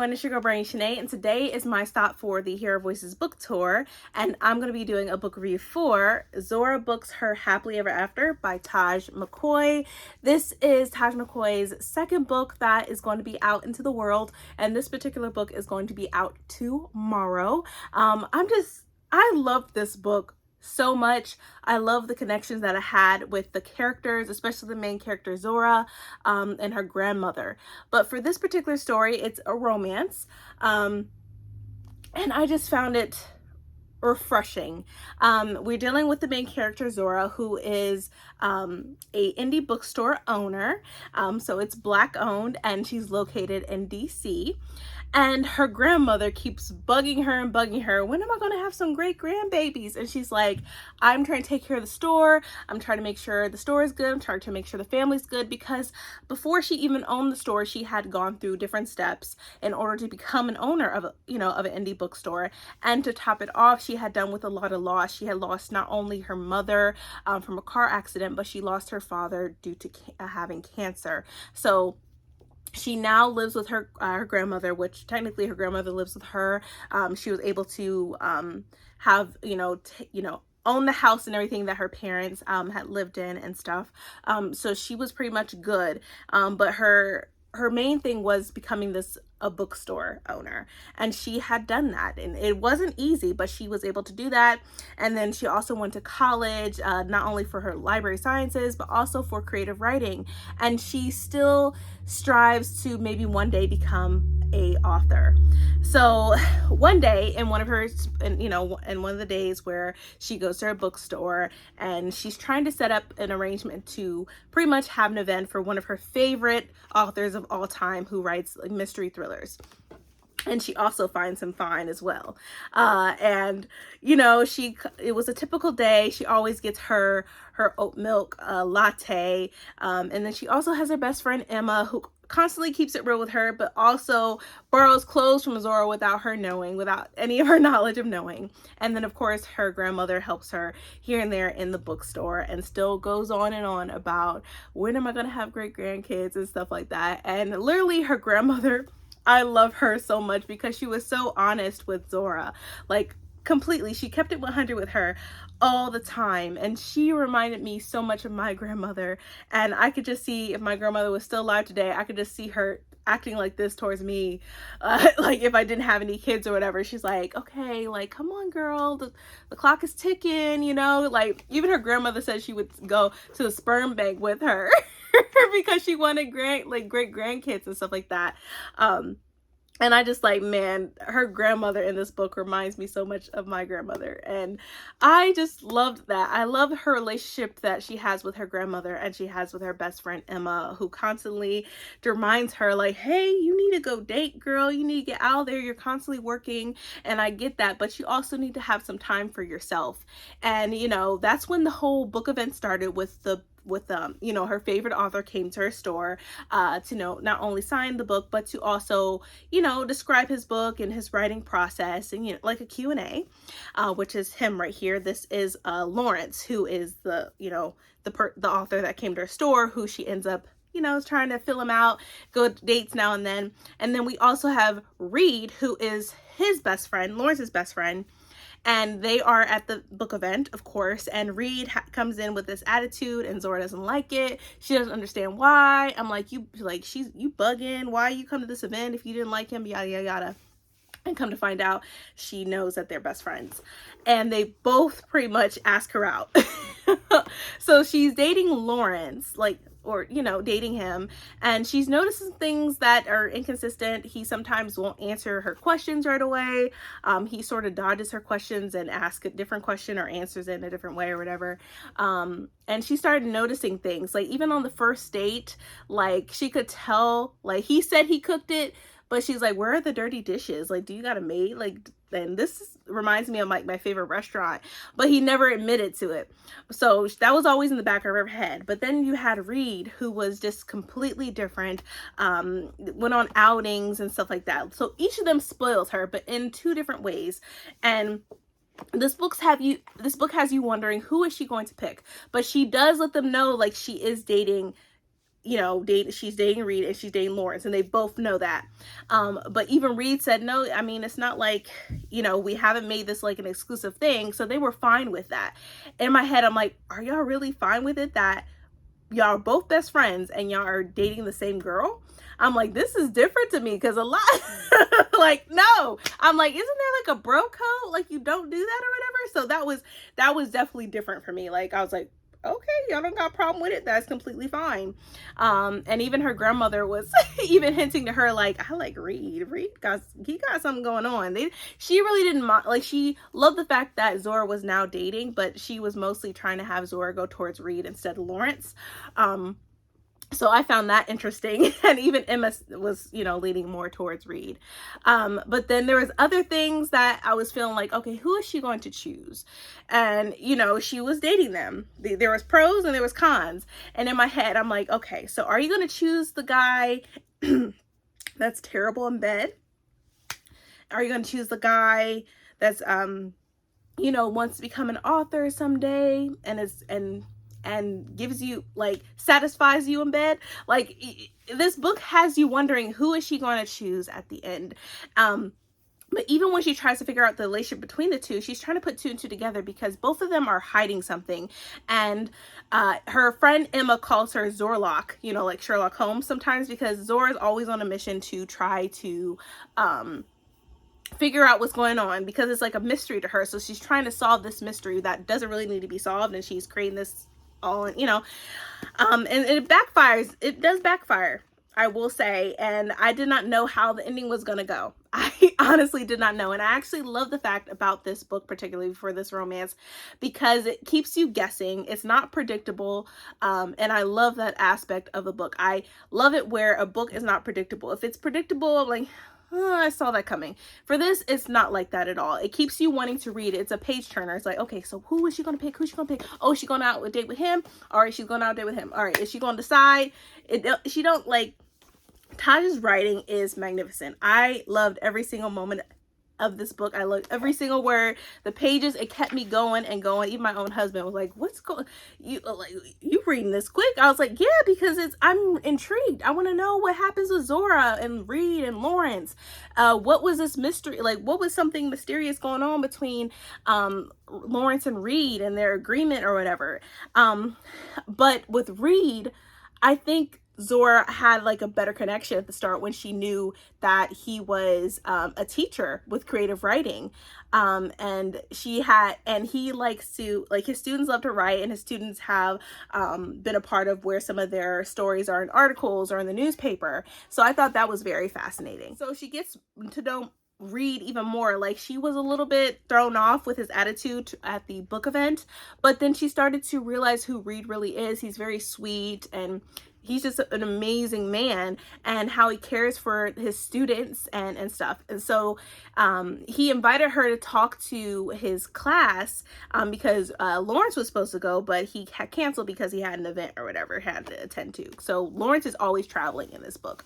everyone, it's your girl Brain Shanae, and today is my stop for the Hero Voices book tour, and I'm going to be doing a book review for Zora Books Her Happily Ever After by Taj McCoy. This is Taj McCoy's second book that is going to be out into the world, and this particular book is going to be out tomorrow. I love this book so much. I love the connections that I had with the characters, especially the main character Zora and her grandmother. But for this particular story, it's a romance, and I just found it refreshing. We're dealing with the main character Zora, who is a indie bookstore owner. So it's Black owned, and she's located in DC. And her grandmother keeps bugging her, when am I going to have some great grandbabies? And she's like, I'm trying to take care of the store. I'm trying to make sure the store is good. I'm trying to make sure the family's good, because before she even owned the store, she had gone through different steps in order to become an owner of an indie bookstore. And to top it off, she had done with a lot of loss. She had lost not only her mother from a car accident, but she lost her father due to having cancer. So she now lives with her grandmother, which technically her grandmother lives with her. She was able to have, own the house and everything that her parents had lived in and stuff. So she was pretty much good. But her main thing was becoming a bookstore owner, and she had done that, and it wasn't easy, but she was able to do that. And then she also went to college, not only for her library sciences, but also for creative writing, and she still strives to maybe one day become a author. So one day in one of the days where she goes to her bookstore, and she's trying to set up an arrangement to pretty much have an event for one of her favorite authors of all time, who writes mystery thrillers. And she also finds him fine as well. It was a typical day. She always gets her oat milk latte. And then she also has her best friend Emma, who constantly keeps it real with her, but also borrows clothes from Zora without her knowing, without any of her knowledge of knowing. And then of course her grandmother helps her here and there in the bookstore, and still goes on and on about when am I going to have great grandkids and stuff like that. And literally her grandmother, I love her so much because she was so honest with Zora, like completely. She kept it 100 with her all the time, and she reminded me so much of my grandmother. And I could just see, if my grandmother was still alive today, I could just see her acting like this towards me, like if I didn't have any kids or whatever. She's like, okay, like, come on girl, the clock is ticking, like even her grandmother said she would go to the sperm bank with her because she wanted great grandkids and stuff like that. And I just like, man, her grandmother in this book reminds me so much of my grandmother. And I just loved that. I love her relationship that she has with her grandmother, and she has with her best friend Emma, who constantly reminds her like, hey, you need to go date, girl. You need to get out there. You're constantly working. And I get that, but you also need to have some time for yourself. And, that's when the whole book event started with her favorite author came to her store to not only sign the book, but to also describe his book and his writing process, and like a Q&A, which is him right here. This is Lawrence, who is the author that came to her store, who she ends up trying to fill him out, go to dates now and then. And then we also have Reed, who is his best friend, Lawrence's best friend. And they are at the book event, of course, and Reed comes in with this attitude, and Zora doesn't like it. She doesn't understand why. I'm like, you bugging. Why you come to this event if you didn't like him? Yada, yada, yada. And come to find out, she knows that they're best friends. And they both pretty much ask her out. So she's dating Lawrence, dating him, and she's noticing things that are inconsistent. He sometimes won't answer her questions right away. He sort of dodges her questions and asks a different question or answers it in a different way or whatever. And she started noticing things, like even on the first date, like she could tell, like he said he cooked it, but she's like, where are the dirty dishes? Like, do you got a maid? Like, and this reminds me of my favorite restaurant, but he never admitted to it. So that was always in the back of her head. But then you had Reed, who was just completely different, went on outings and stuff like that. So each of them spoils her, but in two different ways. And this book has you wondering, who is she going to pick? But she does let them know, like, she is dating you know, she's dating Reed and she's dating Lawrence, and they both know that. But even Reed said, no, I mean, it's not like, you know, we haven't made this like an exclusive thing. So they were fine with that. In my head, I'm like, are y'all really fine with it that y'all are both best friends and y'all are dating the same girl? I'm like, this is different to me, because a lot like, no, I'm like, isn't there like a bro code, like you don't do that or whatever? So that was definitely different for me. Like, I was like, okay, y'all don't got a problem with it, that's completely fine. And even her grandmother was even hinting to her, like, I like Reed he got something going on. She really didn't mind, like, she loved the fact that Zora was now dating, but she was mostly trying to have Zora go towards Reed instead of Lawrence. So I found that interesting. And even Emma was, you know, leaning more towards Reed. But then there was other things that I was feeling like, okay, who is she going to choose? And, you know, she was dating them. There was pros and there was cons. And in my head, I'm like, okay, so are you going to choose the guy that's terrible in bed? Are you going to choose the guy that's, you know, wants to become an author someday and gives you, like, satisfies you in bed? Like, this book has you wondering, who is she going to choose at the end? But even when she tries to figure out the relationship between the two, she's trying to put two and two together, because both of them are hiding something. And her friend Emma calls her Zorlock, you know, like Sherlock Holmes sometimes, because Zora's always on a mission to try to figure out what's going on, because it's like a mystery to her. So she's trying to solve this mystery that doesn't really need to be solved, and she's creating this all, you know, and it backfires. It does backfire, I will say. And I did not know how the ending was gonna go. I honestly did not know. And I actually love the fact about this book, particularly for this romance, because it keeps you guessing. It's not predictable. And I love that aspect of a book. I love it where a book is not predictable. If it's predictable, I'm like, oh, I saw that coming. For this, it's not like that at all. It keeps you wanting to read it. It's a page turner. It's like, okay, so who is she going to pick? Who's she going to pick? Oh, is she going out on a date with him? All right, she's going out on a date with him. All right, is she going to decide? She don't, like, Taj's writing is magnificent. I loved every single moment of this book. I loved every single word. The pages, it kept me going and going. Even my own husband was like, what's going, you reading this quick? I was like, yeah, because I'm intrigued. I want to know what happens with Zora and Reed and Lawrence. What was this mystery? Like, what was something mysterious going on between Lawrence and Reed and their agreement or whatever? But with Reed, I think Zora had like a better connection at the start when she knew that he was a teacher with creative writing, and he likes to, like, his students love to write, and his students have been a part of where some of their stories are in articles or in the newspaper. So I thought that was very fascinating. So she gets to know Reed even more. Like, she was a little bit thrown off with his attitude at the book event, but then she started to realize who Reed really is. He's very sweet, and he's just an amazing man, and how he cares for his students and stuff. And so he invited her to talk to his class because Lawrence was supposed to go, but he had canceled because he had an event or whatever had to attend to. So Lawrence is always traveling in this book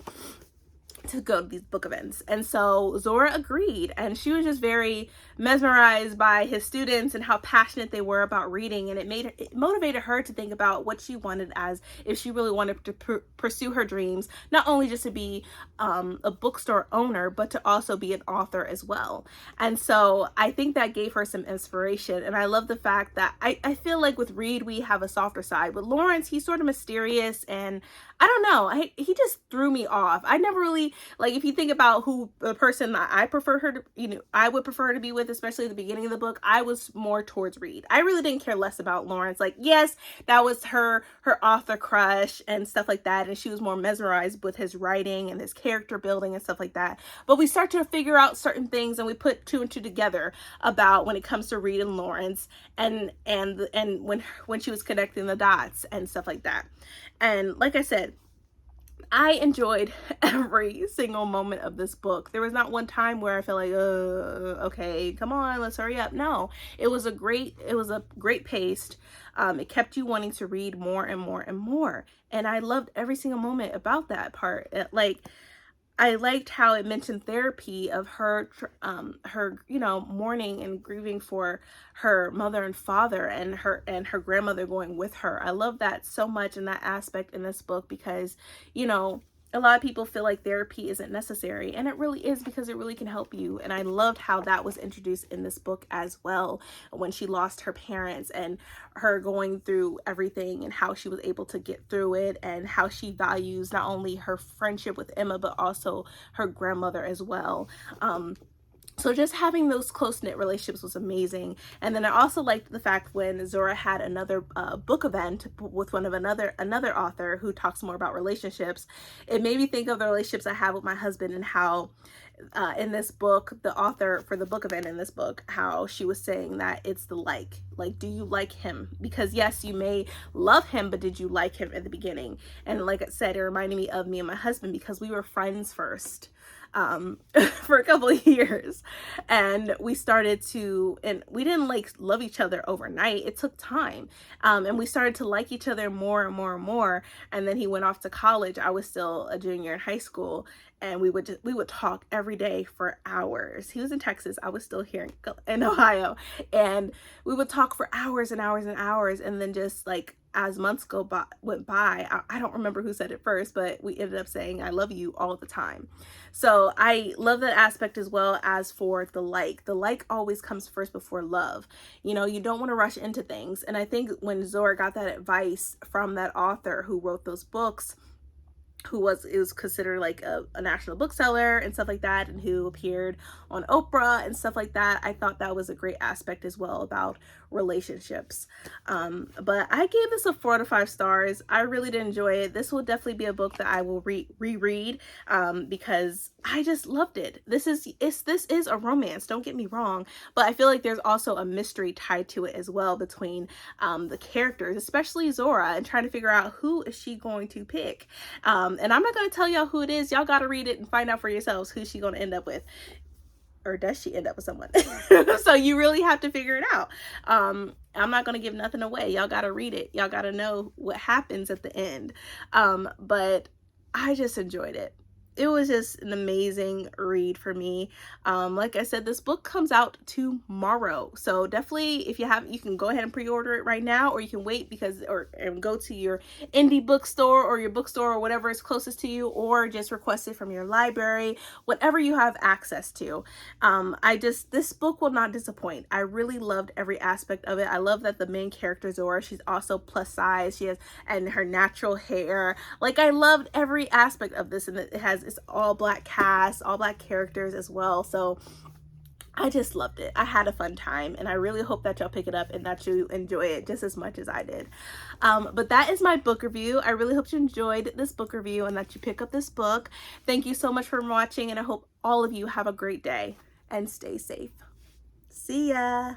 to go to these book events. And so Zora agreed, and she was just very mesmerized by his students and how passionate they were about reading, and it motivated her to think about what she wanted, as if she really wanted to pursue her dreams, not only just to be a bookstore owner, but to also be an author as well. And so I think that gave her some inspiration. And I love the fact that I feel like with Reed we have a softer side. With Lawrence, he's sort of mysterious, and I don't know, he just threw me off. I never really, like, if you think about who the person I prefer her to, you know, I would prefer to be with, especially at the beginning of the book, I was more towards Reed. I really didn't care less about Lawrence. Like, yes, that was her author crush and stuff like that, and she was more mesmerized with his writing and his character building and stuff like that. But we start to figure out certain things, and we put two and two together about when it comes to Reed and Lawrence, and when she was connecting the dots and stuff like that. And like I said, I enjoyed every single moment of this book. There was not one time where I felt like, okay, come on, let's hurry up. No, it was a great pace. It kept you wanting to read more and more and more. And I loved every single moment about that part. I liked how it mentioned therapy of her, you know, mourning and grieving for her mother and father, and her grandmother going with her. I love that so much in that aspect in this book because, you know, a lot of people feel like therapy isn't necessary, and it really is because it really can help you. And I loved how that was introduced in this book as well, when she lost her parents and her going through everything and how she was able to get through it, and how she values not only her friendship with Emma but also her grandmother as well. So just having those close-knit relationships was amazing. And then I also liked the fact when Zora had another book event with one of another author who talks more about relationships. It made me think of the relationships I have with my husband, and how in this book, the author for the book event in this book, how she was saying that it's the like, do you like him? Because yes, you may love him, but did you like him at the beginning? And like I said, it reminded me of me and my husband, because we were friends first for a couple of years, and we started to, and we didn't like love each other overnight. It took time, and we started to like each other more and more and more. And then he went off to college. I was still a junior in high school, and we would talk every day for hours. He was in Texas, I was still here in Ohio, and we would talk for hours and hours and hours. And then just like as months went by, I don't remember who said it first, but we ended up saying I love you all the time. So I love that aspect, as well as for the like. The like always comes first before love. You know, you don't want to rush into things. And I think when Zora got that advice from that author who wrote those books, it was considered like a national bookseller and stuff like that, and who appeared on Oprah and stuff like that, I thought that was a great aspect as well about relationships. But I gave this a 4 out of 5 stars. I really did enjoy it. This will definitely be a book that I will reread because I just loved it. This is a romance, don't get me wrong, but I feel like there's also a mystery tied to it as well, between the characters, especially Zora, and trying to figure out who is she going to pick. And I'm not going to tell y'all who it is. Y'all got to read it and find out for yourselves who she's going to end up with. Or does she end up with someone? So you really have to figure it out. I'm not going to give nothing away. Y'all got to read it. Y'all got to know what happens at the end. But I just enjoyed it. It was just an amazing read for me. Like I said, this book comes out tomorrow, so definitely, if you can go ahead and pre-order it right now, or you can wait and go to your indie bookstore or your bookstore or whatever is closest to you, or just request it from your library, whatever you have access to. This book will not disappoint. I really loved every aspect of it. I love that the main character, Zora, she's also plus size. And her natural hair. Like, I loved every aspect of this, and it's all Black cast, all Black characters as well. So I just loved it. I had a fun time, and I really hope that y'all pick it up and that you enjoy it just as much as I did. But that is my book review. I really hope you enjoyed this book review and that you pick up this book. Thank you so much for watching, and I hope all of you have a great day and stay safe. See ya.